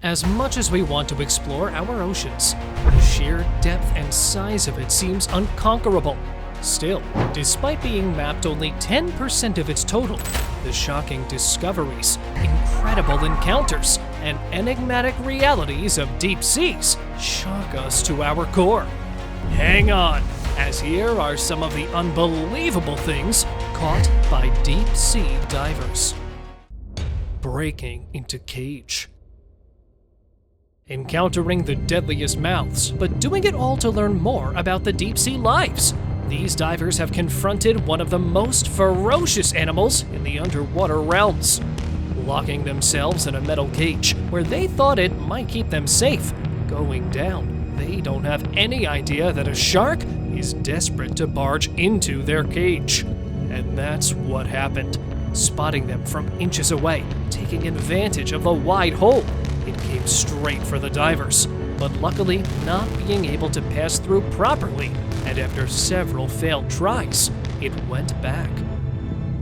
As much as we want to explore our oceans, the sheer depth and size of it seems unconquerable. Still, despite being mapped only 10% of its total, the shocking discoveries, incredible encounters, and enigmatic realities of deep seas shock us to our core. Hang on, as here are some of the unbelievable things caught by deep sea divers. Breaking into cage. Encountering the deadliest mouths, but doing it all to learn more about the deep sea lives. These divers have confronted one of the most ferocious animals in the underwater realms, locking themselves in a metal cage where they thought it might keep them safe. Going down, they don't have any idea that a shark is desperate to barge into their cage. And that's what happened. Spotting them from inches away, taking advantage of the wide hole, it came straight for the divers, but luckily not being able to pass through properly, and after several failed tries, it went back.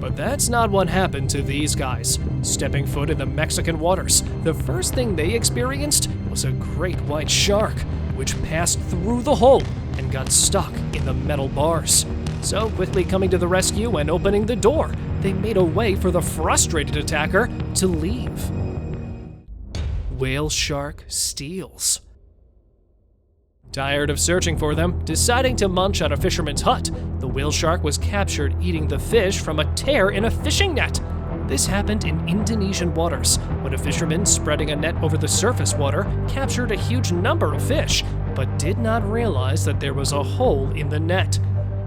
But that's not what happened to these guys. Stepping foot in the Mexican waters, the first thing they experienced was a great white shark, which passed through the hole and got stuck in the metal bars. So quickly coming to the rescue and opening the door, they made a way for the frustrated attacker to leave. Whale shark steals. Tired of searching for them, deciding to munch on a fisherman's hut, the whale shark was captured eating the fish from a tear in a fishing net. This happened in Indonesian waters, when a fisherman spreading a net over the surface water captured a huge number of fish, but did not realize that there was a hole in the net.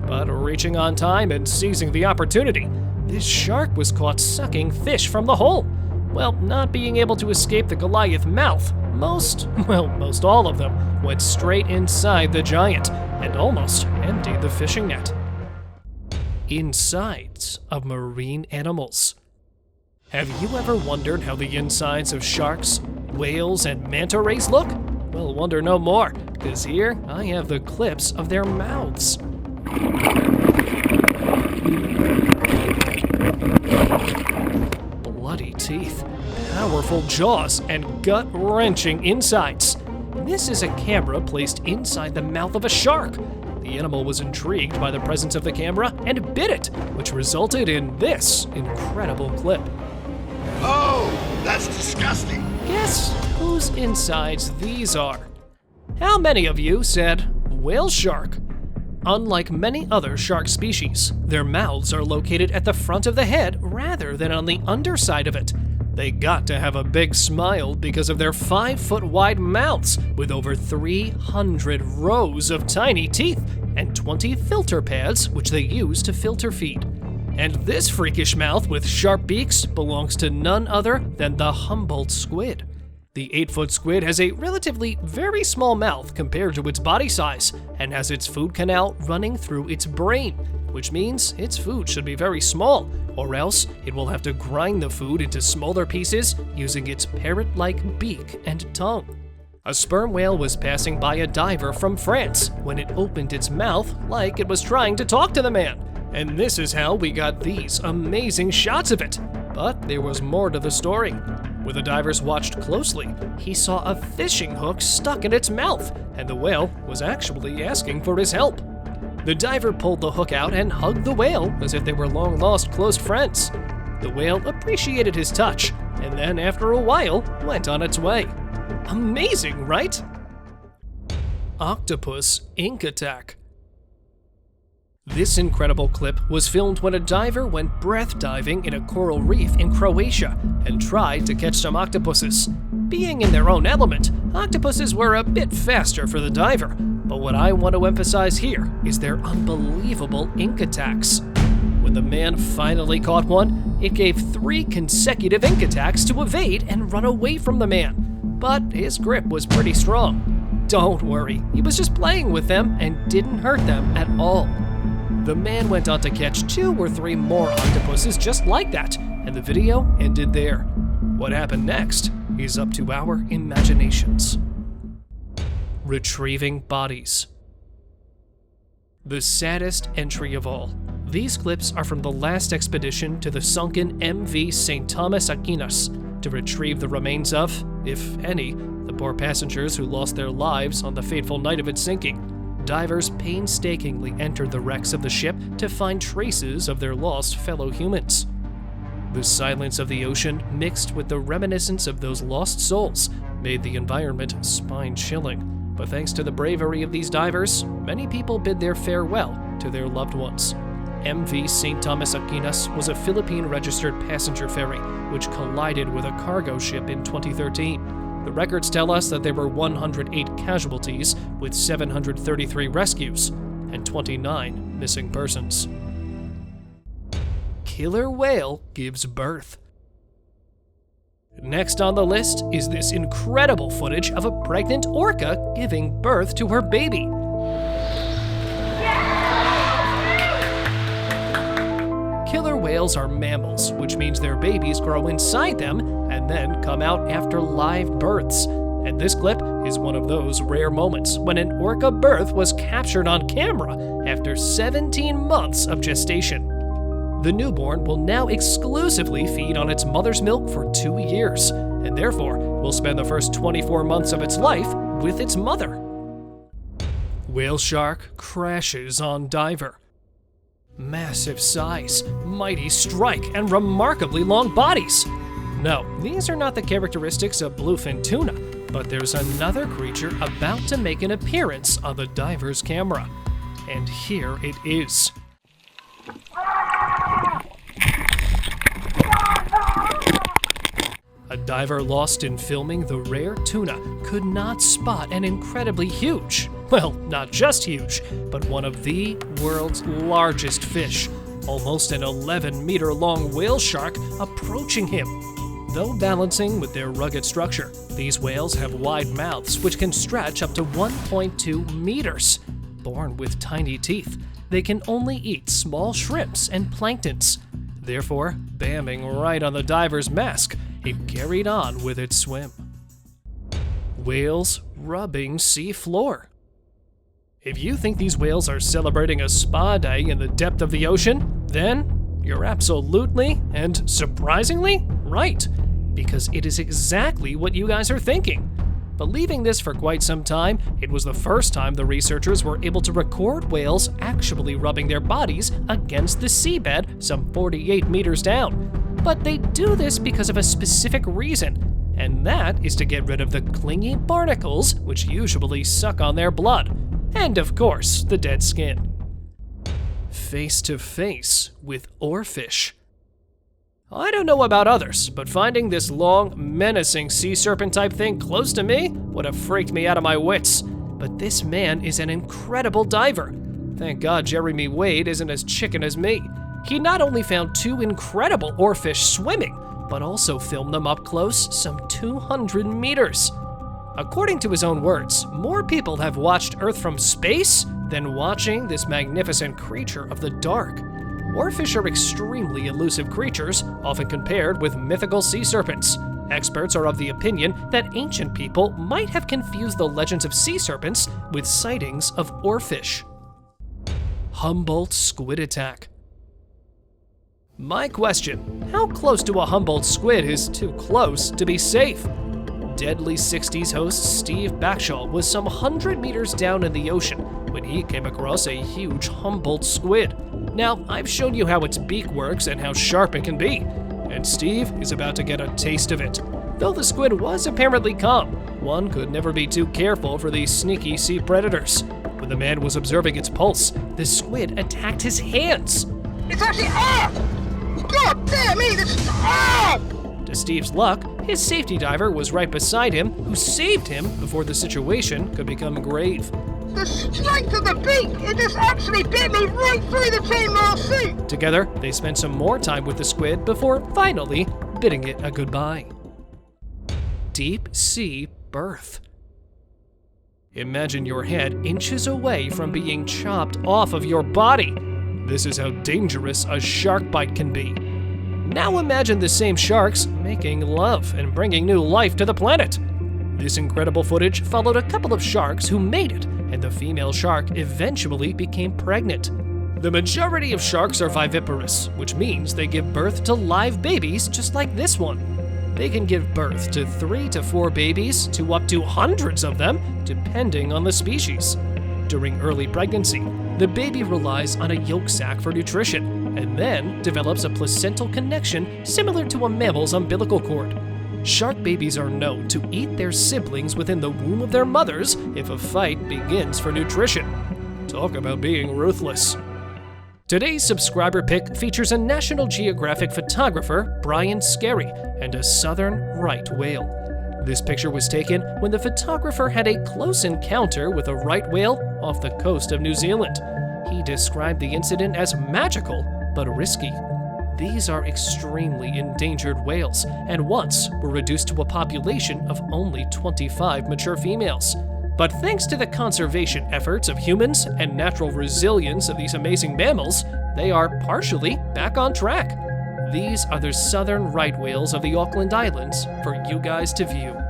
But reaching on time and seizing the opportunity, this shark was caught sucking fish from the hole. Well, not being able to escape the Goliath mouth, most all of them went straight inside the giant and almost emptied the fishing net. Insides of marine animals. Have you ever wondered how the insides of sharks, whales, and manta rays look? Well, wonder no more, because here I have the clips of their mouths. Bloody teeth, powerful jaws, and gut-wrenching insides. This is a camera placed inside the mouth of a shark. The animal was intrigued by the presence of the camera and bit it, which resulted in this incredible clip. Oh, that's disgusting. Guess whose insides these are? How many of you said whale shark? Unlike many other shark species, their mouths are located at the front of the head rather than on the underside of it. They got to have a big smile because of their 5-foot wide mouths with over 300 rows of tiny teeth and 20 filter pads which they use to filter feed. And this freakish mouth with sharp beaks belongs to none other than the Humboldt squid. The 8-foot squid has a relatively very small mouth compared to its body size and has its food canal running through its brain, which means its food should be very small, or else it will have to grind the food into smaller pieces using its parrot-like beak and tongue. A sperm whale was passing by a diver from France when it opened its mouth like it was trying to talk to the man. And this is how we got these amazing shots of it. But there was more to the story. When the divers watched closely, he saw a fishing hook stuck in its mouth, and the whale was actually asking for his help. The diver pulled the hook out and hugged the whale as if they were long-lost close friends. The whale appreciated his touch, and then after a while, went on its way. Amazing, right? Octopus ink attack. This incredible clip was filmed when a diver went breath diving in a coral reef in Croatia and tried to catch some octopuses. Being in their own element, octopuses were a bit faster for the diver, but what I want to emphasize here is their unbelievable ink attacks. When the man finally caught one, it gave 3 consecutive ink attacks to evade and run away from the man, but his grip was pretty strong. Don't worry, he was just playing with them and didn't hurt them at all. The man went on to catch 2 or 3 more octopuses just like that, and the video ended there. What happened next is up to our imaginations. Retrieving bodies. The saddest entry of all. These clips are from the last expedition to the sunken MV St. Thomas Aquinas to retrieve the remains of if any, the poor passengers who lost their lives on the fateful night of its sinking. Divers painstakingly entered the wrecks of the ship to find traces of their lost fellow humans. The silence of the ocean, mixed with the reminiscence of those lost souls, made the environment spine-chilling. But thanks to the bravery of these divers, many people bid their farewell to their loved ones. MV St. Thomas Aquinas was a Philippine-registered passenger ferry which collided with a cargo ship in 2013. The records tell us that there were 108 casualties, with 733 rescues and 29 missing persons. Killer whale gives birth. Next on the list is this incredible footage of a pregnant orca giving birth to her baby. Killer whales are mammals, which means their babies grow inside them and then come out after live births. And this clip is one of those rare moments when an orca birth was captured on camera after 17 months of gestation. The newborn will now exclusively feed on its mother's milk for 2 years, and therefore will spend the first 24 months of its life with its mother. Whale shark crashes on diver. Massive size, mighty strike, and remarkably long bodies. No, these are not the characteristics of bluefin tuna, but there's another creature about to make an appearance on the diver's camera. And here it is. A diver lost in filming the rare tuna could not spot an incredibly huge, well, not just huge, but one of the world's largest fish, almost an 11-meter-long whale shark approaching him. Though balancing with their rugged structure, these whales have wide mouths which can stretch up to 1.2 meters. Born with tiny teeth, they can only eat small shrimps and planktons. Therefore, bamming right on the diver's mask, it carried on with its swim. Whales rubbing sea floor. If you think these whales are celebrating a spa day in the depth of the ocean, then you're absolutely and surprisingly right, because it is exactly what you guys are thinking. Believing this for quite some time, it was the first time the researchers were able to record whales actually rubbing their bodies against the seabed some 48 meters down. But they do this because of a specific reason, and that is to get rid of the clingy barnacles which usually suck on their blood, and of course, the dead skin. Face to face with oarfish. I don't know about others, but finding this long, menacing sea serpent type thing close to me would have freaked me out of my wits. But this man is an incredible diver. Thank God Jeremy Wade isn't as chicken as me. He not only found 2 incredible oarfish swimming, but also filmed them up close some 200 meters. According to his own words, more people have watched Earth from space than watching this magnificent creature of the dark. Oarfish are extremely elusive creatures, often compared with mythical sea serpents. Experts are of the opinion that ancient people might have confused the legends of sea serpents with sightings of oarfish. Humboldt squid attack. My question, how close to a Humboldt squid is too close to be safe? Deadly 60s host Steve Backshall was some 100 meters down in the ocean when he came across a huge Humboldt squid. Now, I've shown you how its beak works and how sharp it can be, and Steve is about to get a taste of it. Though the squid was apparently calm, one could never be too careful for these sneaky sea predators. When the man was observing its pulse, the squid attacked his hands. It's actually up! God damn me, this is up! To Steve's luck, his safety diver was right beside him, who saved him before the situation could become grave. The strength of the beak! It just actually bit me right through the chainmail suit! Together, they spent some more time with the squid before finally bidding it a goodbye. Deep sea birth. Imagine your head inches away from being chopped off of your body. This is how dangerous a shark bite can be. Now imagine the same sharks making love and bringing new life to the planet. This incredible footage followed a couple of sharks who made it, and the female shark eventually became pregnant. The majority of sharks are viviparous, which means they give birth to live babies just like this one. They can give birth to 3 to 4 babies to up to hundreds of them, depending on the species. During early pregnancy, the baby relies on a yolk sac for nutrition and then develops a placental connection similar to a mammal's umbilical cord. Shark babies are known to eat their siblings within the womb of their mothers if a fight begins for nutrition. Talk about being ruthless. Today's subscriber pick features a National Geographic photographer, Brian Scary, and a southern right whale. This picture was taken when the photographer had a close encounter with a right whale off the coast of New Zealand. He described the incident as magical but risky. These are extremely endangered whales, and once were reduced to a population of only 25 mature females. But thanks to the conservation efforts of humans and natural resilience of these amazing mammals, they are partially back on track. These are the southern right whales of the Auckland Islands for you guys to view.